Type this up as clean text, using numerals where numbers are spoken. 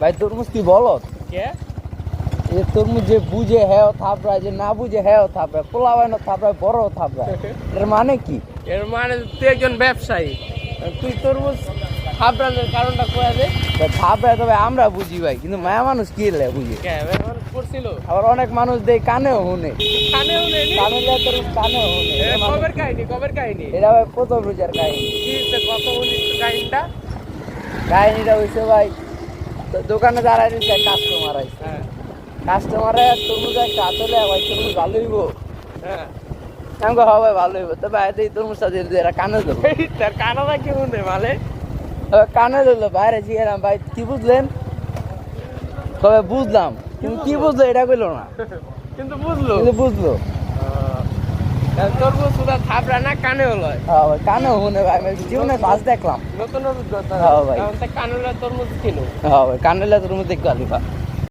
ভাই তরমুজ কি বলত? কে এ তরমুজ যে বুঝে হ্যাঁ থাপড়ায়, যে না বুঝে হ্যাঁ থাপড়ায়, পোলা হয় না থাপড়ায়, বড় থাপড়ায়, এর মানে কি? এর মানে তুই একজন ব্যবসায়ী, তুই তরমুজ থাপড়ানোর কারণটা কয়ে দে। থাপড়ায় তবে আমরা বুঝি ভাই, কিন্তু মায়া মানুষ কি এলে বুঝে। মানুষ করছিল, আবার অনেক মানুষ দেয় কানেও শুনে, কানেও নেই। কানে তরমুজ কানেও শুনে। কবের কাহিনী, কবের কাহিনী? এটা ভাই প্রথম রোজার কাহিনী। কি হচ্ছে, কত বলিস তো কাহিনীটা? কাহিনীটা হয়েছে ভাই, তো দোকানে দাঁড়ায় রয়েছে কাস্টমার আছে, হ্যাঁ কাস্টমারে তরমুজ একটা হাতলে ভাই তরমুজ ভালো হইব, হ্যাঁ, আমাকে হবে ভালো হইব, তবে এই তরমুজটা দিয়ে এরা কানে ধরলো। তার কানাটা কি শুনে মালে? কানে ধরলো, বাইরে জিগেলাম ভাই কি বুঝলেন, তবে বুঝলাম, কিন্তু কি বুঝলো এটা কইলো না, কিন্তু বুঝলো, কিন্তু বুঝলো। তরমুজ সুদা থাপড়া না কানে হলো? হ্যাঁ ভাই কানেও শুনে ভাই, আমি জীবনে ফার্স্ট দেখলাম। নতুন অভিজ্ঞতা। হ্যাঁ ভাই। কানে তরমুজ কিনো। হ্যাঁ ভাই কানে তরমুজ দেখতে